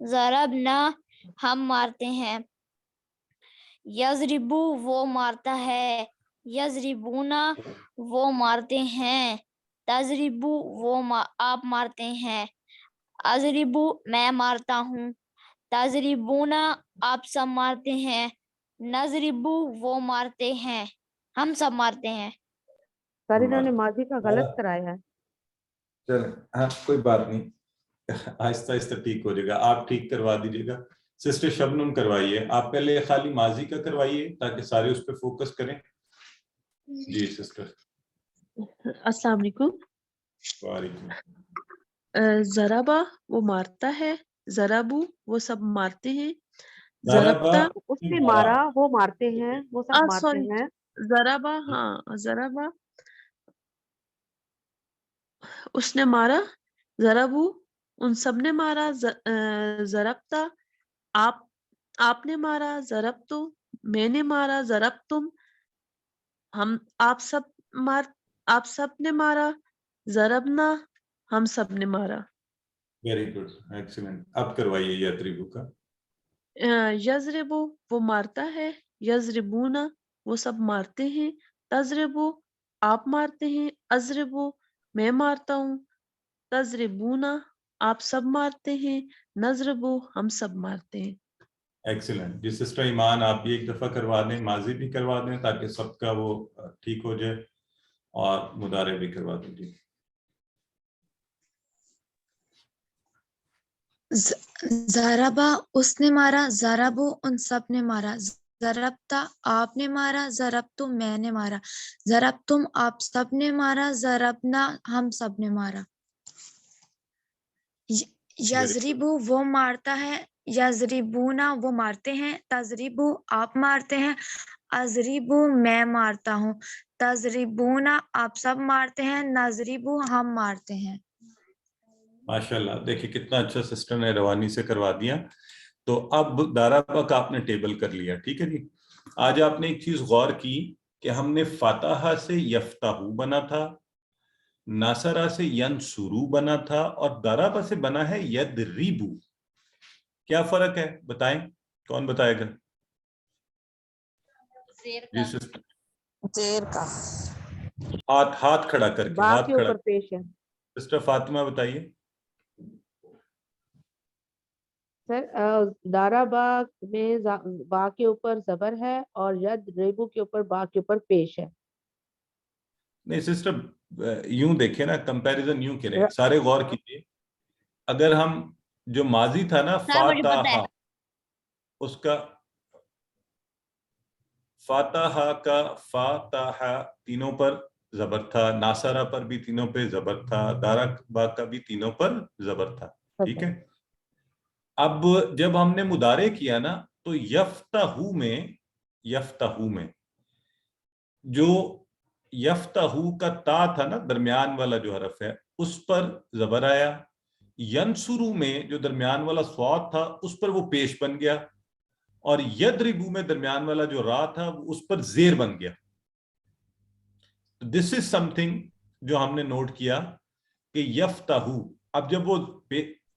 ضربنا ہم مارتے ہیں، یضربو وہ مارتا ہے، یضربونا وہ مارتے ہیں، تضربو وہ آپ مارتے ہیں، اضربو میں مارتا ہوں، تضربونا آپ سب مارتے ہیں، نضربو وہ مارتے ہیں، ہم سب مارتے ہیں۔ سر انہوں نے ماضی کا غلط کرایا ہے۔ چلیں ہاں کوئی بات نہیں، آہستہ آہستہ ٹھیک ہو جائے گا، آپ ٹھیک کروا دیجیے گا۔ سسٹر شبنم کروائیے، آپ پہلے خالی ماضی کا کروائیے تاکہ سارے اس پہ فوکس کریں۔ جی سسٹر۔ السلام علیکم۔ وعلیکم۔ ضربا وہ مارتا ہے، ضربو وہ سب مارتے ہیں، ضربا ضربتا اس نے مارا، وہ مارتے ہیں، وہ سب مارتے سوری ہیں۔ ضربا، ہاں ضربا اس نے مارا، ضربو ان سب نے مارا، ضربتا آپ نے مارا، ضربتو میں نے مارا، ضربتم ہم آپ سب نے مارا، ضربنا ہم سب نے مارا۔ Very good, excellent. اب کروائیے یضربو کا۔ یضربو وہ مارتا ہے، یضربونا وہ سب مارتے ہیں، تضربو آپ مارتے ہیں، اضربو میں مارتا ہوں، تضربونا آپ سب مارتے ہیں، نضربو ہم سب مارتے ہیں۔ ایکسیلنٹ جی سسٹر ایمان، آپ بھی ایک دفعہ کروا دیں، ماضی بھی کروا دیں تاکہ سب کا وہ ٹھیک ہو جائے، اور مضارع بھی کروا دیجیے۔ ضربا اس نے مارا، ضربو ان سب نے مارا، ضربتا آپ نے مارا، ضربتم میں نے مارا، ضربتم آپ سب نے مارا، ضربنا ہم سب نے مارا۔ یضربو وہ مارتا ہے، یضربونا وہ مارتے ہیں، تضربو آپ مارتے ہیں، اضربو میں مارتا ہوں، تضربونا آپ سب مارتے ہیں، نضربو ہم مارتے ہیں۔ ماشاءاللہ، دیکھیں کتنا اچھا سسٹر نے روانی سے کروا دیا۔ تو اب دارابا کا آپ نے ٹیبل کر لیا، ٹھیک ہے جی۔ آج آپ نے ایک چیز غور کی کہ ہم نے فاتحہ سے یفتحو بنا تھا، ناصرہ سے ینصرو بنا تھا، اور دارابا سے بنا ہے یدریبو۔ کیا فرق ہے بتائیں، کون بتائے گا؟ جی سسٹر، زیر کا ہاتھ کھڑا کر کے، با ہاتھ کے کھڑا۔ اوپر پیش ہے سسٹر فاطمہ بتائیے۔ سر، دارا با میں با کے اوپر زبر ہے اور ید ریبو کے اوپر با کے اوپر پیش ہے۔ نہیں سسٹر، یوں دیکھیں نا، کمپیریزن یوں کریں، سارے غور کیجئے۔ اگر ہم جو ماضی تھا نا فاتحہ، اس کا فاتحہ کا فاتحہ تینوں پر زبر تھا، ناصرہ پر بھی تینوں پہ زبر تھا، دارا با کا بھی تینوں پر زبر تھا، ٹھیک ہے۔ اب جب ہم نے مضارع کیا نا تو یفتحو میں جو یفتحو کا تا تھا نا، درمیان والا جو حرف ہے، اس پر زبر آیا۔ ینصرو میں جو درمیان والا صاد تھا اس پر وہ پیش بن گیا، اور یضربو میں درمیان والا جو را تھا اس پر زیر بن گیا۔ دس از سم تھنگ جو ہم نے نوٹ کیا کہ یفتحو، اب جب وہ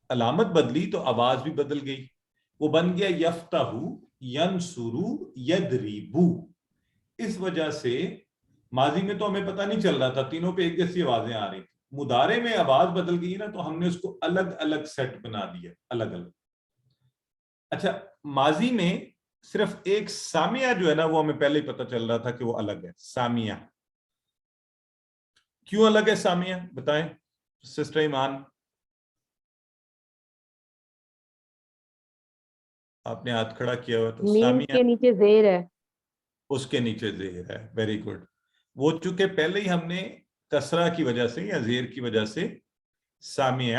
علامت بدلی تو آواز بھی بدل گئی، وہ بن گیا یفتحو ینصرو یضربو۔ اس وجہ سے ماضی میں تو ہمیں پتہ نہیں چل رہا تھا، تینوں پہ ایک جیسی آوازیں آ رہی تھی، مضارع میں آواز بدل گئی نا تو ہم نے اس کو الگ الگ سیٹ بنا دیا، الگ الگ۔ اچھا، ماضی میں صرف ایک سامیہ جو ہے نا وہ ہمیں پہلے ہی پتہ چل رہا تھا کہ وہ الگ ہے، سامیہ۔ کیوں الگ ہے سامیہ بتائیں سسٹر ایمان؟ آپ نے ہاتھ کھڑا کیا ہوا تو میم سامیہ کے نیچے زیر ہے، اس کے نیچے زیر ہے، ویری گڈ۔ وہ چونکہ پہلے ہی ہم نے کسرہ کی وجہ سے یا زیر کی وجہ سے سامیہ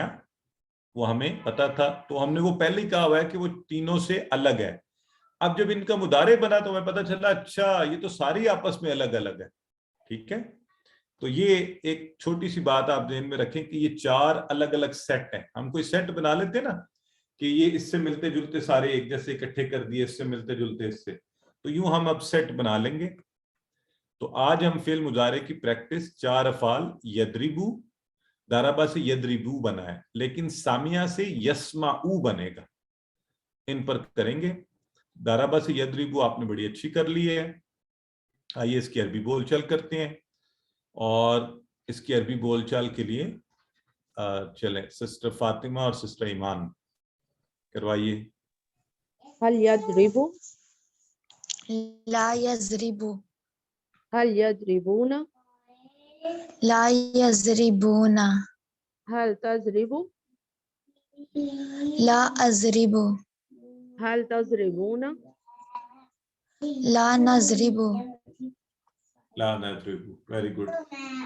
وہ ہمیں پتا تھا، تو ہم نے وہ پہلے ہی کہا ہوا ہے کہ وہ تینوں سے الگ ہے۔ اب جب ان کا مضارع بنا تو ہمیں پتا چلا اچھا یہ تو ساری آپس میں الگ الگ ہے، ٹھیک ہے۔ تو یہ ایک چھوٹی سی بات آپ ذہن میں رکھیں کہ یہ چار الگ الگ سیٹ ہیں۔ ہم کوئی سیٹ بنا لیتے نا کہ یہ اس سے ملتے جلتے سارے ایک جیسے اکٹھے کر دیے، اس سے ملتے جلتے اس سے، تو یوں ہم اب سیٹ بنا لیں گے۔ تو آج ہم فعل مضارع کی پریکٹس، چار افعال، یضربو، دارابا سے یضربو بنا ہے، لیکن سامیہ سے یسمعو بنے گا، ان پر کریں گے. دارابا سے یدریبو آپ نے بڑی اچھی کر لی ہے. آئیے اس کی عربی بول چال کرتے ہیں, اور اس کی عربی بول چال کے لیے چلیں سسٹر فاطمہ اور سسٹر ایمان کروائیے. هل يضرب لا يضرب هل يضربون لا يضربون هل تضرب لا أضرب هل تضربون لا نضرب لا نضرب. Very good.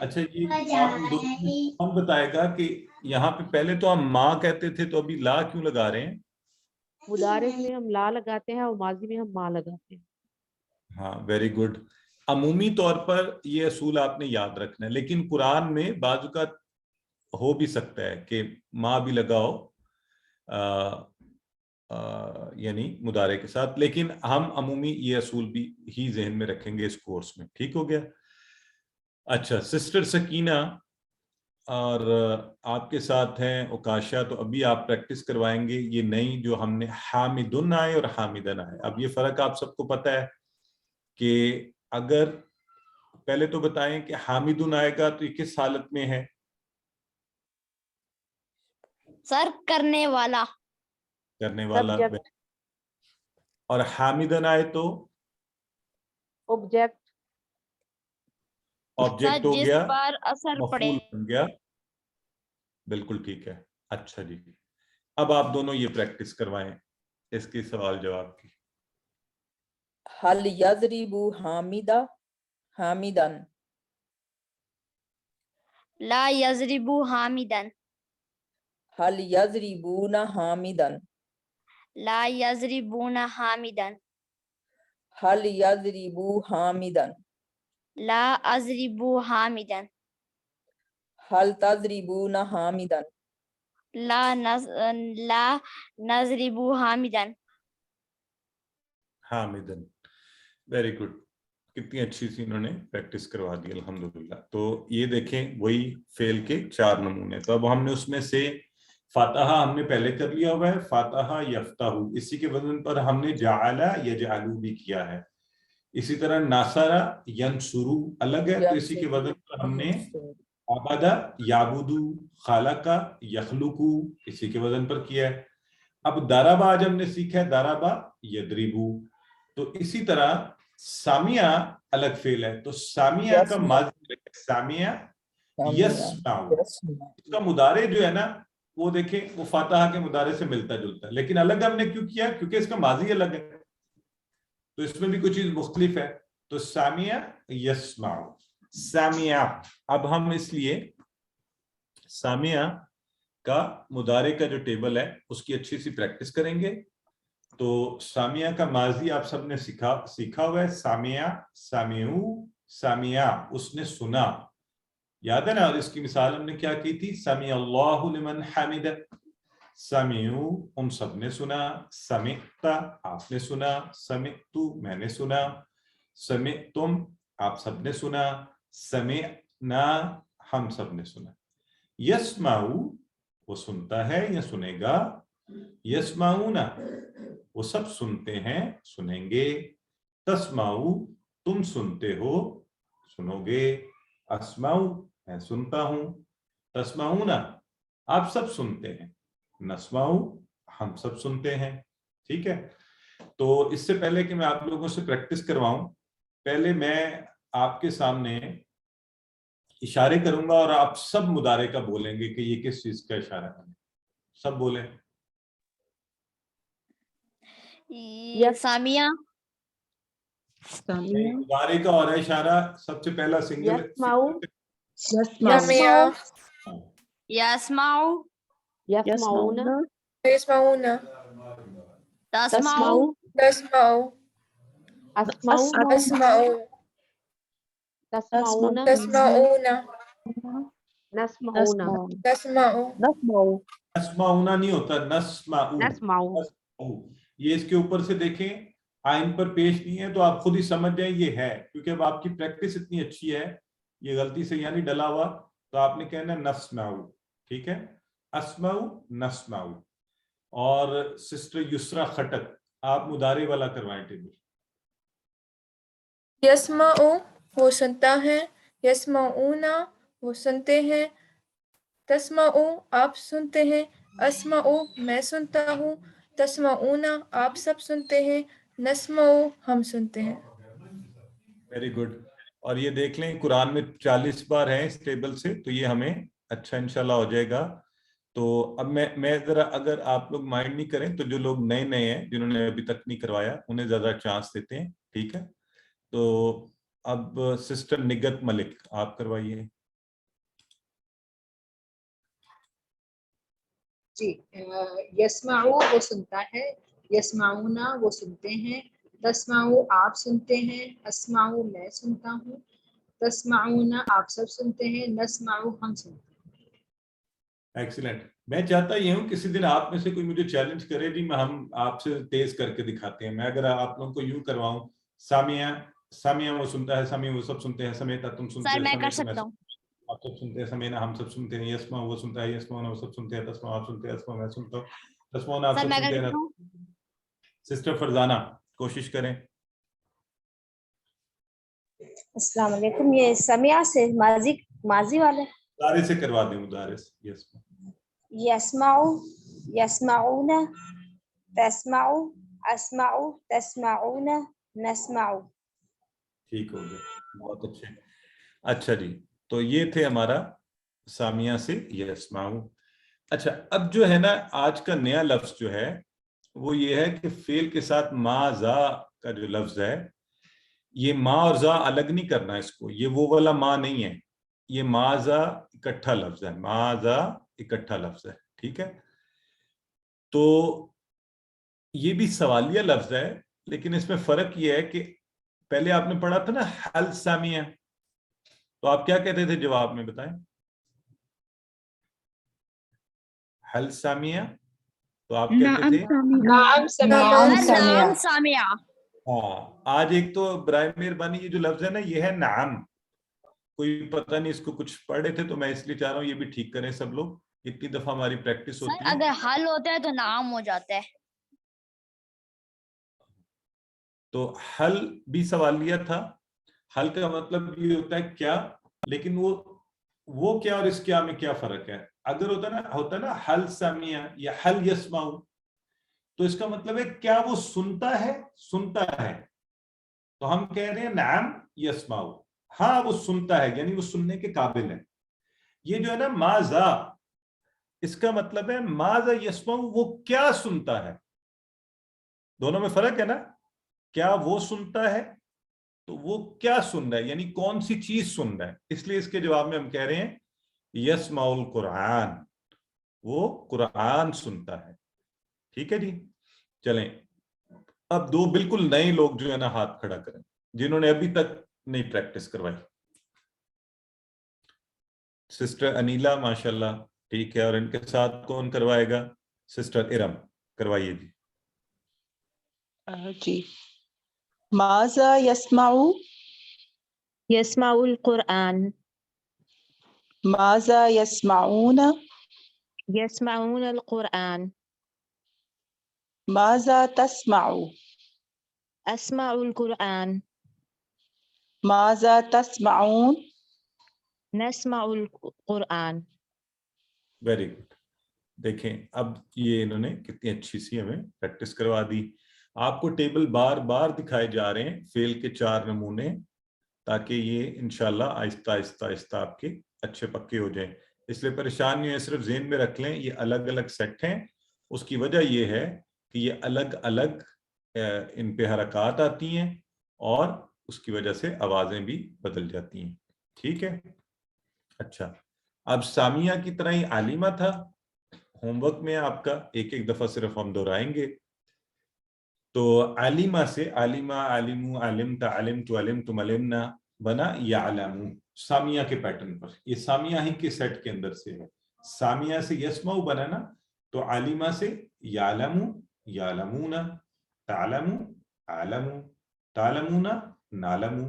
اچھا یہ آپ دونوں کون بتائے گا کہ یہاں پہ پہلے تو ہم ماں کہتے تھے تو ابھی لا کیوں لگا رہے ہیں؟ مضارع میں ہم لا لگاتے ہیں اور ماضی میں ہم ماں لگاتے ہیں. ہاں ویری گڈ. عمومی طور پر یہ اصول آپ نے یاد رکھنا ہے, لیکن قرآن میں بعض اوقات ہو بھی سکتا ہے کہ ماں بھی لگاؤ یعنی مضارع کے ساتھ, لیکن ہم عمومی یہ اصول بھی ہی ذہن میں رکھیں گے اس کورس میں. ٹھیک ہو گیا. اچھا سسٹر سکینہ اور آپ کے ساتھ ہیں اوکاشا, تو ابھی آپ پریکٹس کروائیں گے یہ نئی جو ہم نے حامدن آئے اور حامدن آئے. اب یہ فرق آپ سب کو پتہ ہے کہ اگر پہلے تو بتائیں کہ حامدن آئے گا تو یہ کس حالت میں ہے؟ سر کرنے والا. کرنے والا. سبجیکٹ اور حامدن آئے تو آبجیکٹ آبجیکٹ ہو جس گیا, پر اثر پڑے. مفعول بن گیا. بالکل ٹھیک ہے. اچھا جی, اب آپ دونوں یہ پریکٹس کروائیں اس کے سوال جواب کی. حل یضرب حامدہ حامدن لا یضرب حامدن حل یضربون حامدن لا یضربون حامدن حل یضربو حامدن لا اضرب حامدن حل تضربون حامدن لا نضرب حامدن. حامدن. Very good. کتنی اچھی سی انہوں نے پریکٹس کروا دی الحمدللہ. تو یہ دیکھیں وہی فعل کے 4 نمونے. تو اب ہم نے اس میں سے فاتحہ ہم نے پہلے کر لیا ہوا ہے, فاتحہ یفتح, اسی کے وزن پر ہم نے جعل یجعلو بھی کیا ہے. اسی طرح ناصر ینصرو الگ ہے, تو اسی کے وزن پر ہم نے عبد یعبدو, خالق یخلقو, اسی کے وزن پر کیا ہے. اب دارابا آج ہم نے سیکھا ہے دارابا یدریبو. تو اسی طرح سامیہ الگ فعل ہے, تو سامیہ کا ماضی سامیہ یسمعو, اس کا مضارع جو ہے نا وہ دیکھیں وہ فاتحہ کے مضارع سے ملتا جلتا ہے, لیکن الگ ہم نے کیوں کیا؟ کیونکہ اس کا ماضی الگ ہے, تو اس میں بھی کچھ چیز مختلف ہے. تو سامیہ یسمعو, سامیہ. اب ہم اس لیے سامیہ کا مضارع کا جو ٹیبل ہے اس کی اچھی سی پریکٹس کریں گے. تو سامیہ کا ماضی آپ سب نے سیکھا ہوا ہے, سامیہ سامیعو سامیہ, اس نے سنا, یاد ہے نا. اور اس کی مثال ہم نے کیا کی تھی؟ سمیع اللہ لمن حمد. سمیعو ان سب نے سنا, سمعت آپ نے سنا, سمعتو میں نے سنا, سمعتم آپ سب نے سنا, سمعنا ہم سب نے سنا. یسمعو وہ سنتا ہے یا سنے گا, یسمعون وہ سب سنتے ہیں سنیں گے, تسمعو تم سنتے ہو سنو گے, اسمعو میں سنتا ہوں, تسمعون آپ سب سنتے ہیں, نسمعو ہم سب سنتے ہیں. ٹھیک ہے. تو اس سے پہلے کہ میں آپ لوگوں سے پریکٹس کرواؤں, پہلے میں آپ کے سامنے اشارے کروں گا اور آپ سب مضارع کا بولیں گے کہ یہ کس چیز کا اشارہ ہے. سب بولیں. سامیہ مضارع کا اور اشارہ سب سے پہلا سنگل یسمعو سمع یسمعو یسمعون يسمعون تسمعو تسمع اسمعون أسمع تسمعون تسمعون نسمعون تسمع نسمعون نہیں ہوتا, نسمعو. نسمعو. یہ اس کے اوپر سے دیکھیں آئین پر پیش نہیں ہے تو آپ خود ہی سمجھ جائیں یہ ہے, کیونکہ اب آپ کی پریکٹس اتنی اچھی ہے, یہ غلطی سے یعنی ڈلا ہوا, تو آپ نے کہنا نسمعو. ٹھیک ہے, اسمعو نسمعو. اور سسٹر یسرا خٹک آپ مضارع والا کروائیں ٹیبل. یسمعو وہ سنتا ہے، یسمعونا وہ سنتے ہیں، تسمعو آپ سنتے ہیں، اسمعو میں سنتا ہوں، تسمعونا آپ سب سنتے ہیں، نسمعو ہم سنتے ہیں. Very good. اور یہ دیکھ لیں قرآن میں 40 بار ہیں اس ٹیبل سے، تو یہ ہمیں اچھا انشاءاللہ ہو جائے گا. تو اب میں ذرا اگر آپ لوگ مائنڈ نہیں کریں تو جو لوگ نئے ہیں جنہوں نے ابھی تک نہیں کروایا انہیں زیادہ چانس دیتے ہیں. ٹھیک ہے. تو اب سسٹر نگت ملک آپ کروائیے. جی. یسمعو وہ سنتا ہے، یسمعونا وہ سنتے ہیں، تسمعو آپ سنتے ہیں، اسمعو میں سنتا ہوں، تسمعونا آپ سب سنتے ہیں، نسمعو ہم سنتے ہیں. ایکسیلنٹ. میں چاہتا یہ ہوں کسی دن آپ میں سے کوئی مجھے چیلنج کرے جی ہم آپ سے تیز کر کے دکھاتے ہیں. میں اگر آپ لوگوں کو یوں کرواؤں سامیہ وہ سنتا ہے، سامیہ وہ سب سنتے ہیں، سمیتا تم سنتے سر ہیں، میں کر سمیتا سکتا ہوں. آپ سب سنتے ہیں، سمینا ہم سب سنتے ہیں، یسما وہ سنتا ہے، یسما وہ سب سنتے ہیں، تسما آپ سنتے ہیں، اسما میں سنتا ہوں، تسما آپ سر سب میں کر سنتے سکتا ہیں. ہوں. سسٹر فرزانہ کوشش کریں. السلام علیکم. یہ سمیع سے ماضی والے مدارس سے کروا دیں. مدارس. یسما یسمعو یسمعون تسمعو اسمعو تسمعون نسمعو. ٹھیک ہو گیا. بہت اچھے. اچھا جی. تو یہ تھے ہمارا سامیہ سے یسمعو. اچھا اب جو ہے نا آج کا نیا لفظ جو ہے وہ یہ ہے کہ فعل کے ساتھ ما زا کا جو لفظ ہے یہ ما اور زا الگ نہیں کرنا اس کو. یہ وہ والا ما نہیں ہے، یہ ما زا اکٹھا لفظ ہے. ما زا اکٹھا لفظ ہے. ٹھیک ہے. تو یہ بھی سوالیہ لفظ ہے لیکن اس میں فرق یہ ہے کہ پہلے آپ نے پڑھا تھا نا حل سامیہ، تو آپ کیا کہتے تھے جواب میں بتائیں؟ حل سامیہ تو آپ کہتے تھے نعم سمیع. ہاں. آج ایک تو برائے مہربانی یہ جو لفظ ہے نا یہ ہے نعم. کوئی پتہ نہیں اس کو کچھ پڑھے تھے تو میں اس لیے چاہ رہا ہوں یہ بھی ٹھیک کریں سب لوگ. اتنی دفعہ ہماری پریکٹس سر ہوتی ہے. اگر حل ہوتا ہے تو نام ہو جاتا ہے. تو حل بھی سوالیہ تھا. حل کا مطلب یہ ہوتا ہے کیا، لیکن وہ کیا اور اس کیا میں کیا فرق ہے. اگر ہوتا نا حل سامیہ یا حل یسمعو تو اس کا مطلب ہے کیا وہ سنتا ہے. تو ہم کہہ رہے ہیں نعم یسمعو، ہاں وہ سنتا ہے یعنی وہ سننے کے قابل ہے. یہ جو ہے نا ماذا اس کا مطلب ہے ماذا یسمعو وہ کیا سنتا ہے. دونوں میں فرق ہے نا. کیا وہ سنتا ہے تو وہ کیا سن رہا ہے یعنی کون سی چیز سن رہا ہے. اس لیے اس کے جواب میں ہم کہہ رہے ہیں یسمع القرآن، وہ قرآن سنتا ہے. ٹھیک ہے جی. چلیں اب دو بالکل نئے لوگ جو ہے نا ہاتھ کھڑا کریں جنہوں نے ابھی تک نہیں پریکٹس کروائی. سسٹر انیلا ماشاءاللہ ٹھیک ہے. اور ان کے ساتھ کون کروائے گا؟ سسٹر ارم کروائیے جی. جی. ماذا یسمعو یسمع القرآن. ماذا یسمعون یسمعون القرآن. ماذا تسمعو اسمع القرآن. ماذا تسمعون نسمع القرآن. Very good. دیکھیں اب یہ انہوں نے کتنی اچھی سی ہمیں پریکٹس کروا دی. آپ کو ٹیبل بار بار دکھائے جا رہے ہیں فعل کے 4 نمونے تاکہ یہ انشاءاللہ آہستہ آہستہ آہستہ آپ کے اچھے پکے ہو جائیں. اس لیے پریشان نہیں ہے، صرف ذہن میں رکھ لیں یہ الگ الگ سیٹ ہیں. اس کی وجہ یہ ہے کہ یہ الگ الگ ان پہ حرکات آتی ہیں اور اس کی وجہ سے آوازیں بھی بدل جاتی ہیں. ٹھیک ہے. اچھا اب سامیہ کی طرح ہی عالمہ تھا. ہوم ورک میں آپ کا ایک دفعہ صرف ہم دہرائیں گے. تو عالمہ سے عالمہ، عالمو، علمت، علمت، علمتم، علمنا بنا یعلمو سامیہ کے پیٹرن پر. یہ سامیہ ہی کے سیٹ کے اندر سے ہے. سامیہ سے یسمعو بنا نا تو عالمہ سے یعلمو، یعلمون، تعلمو، عالمو، تعلمون، نعلمو.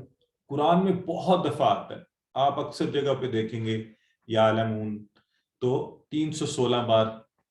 قرآن میں بہت دفعہ آتا ہے. آپ اکثر جگہ پہ دیکھیں گے یعلمون تو 316 بار،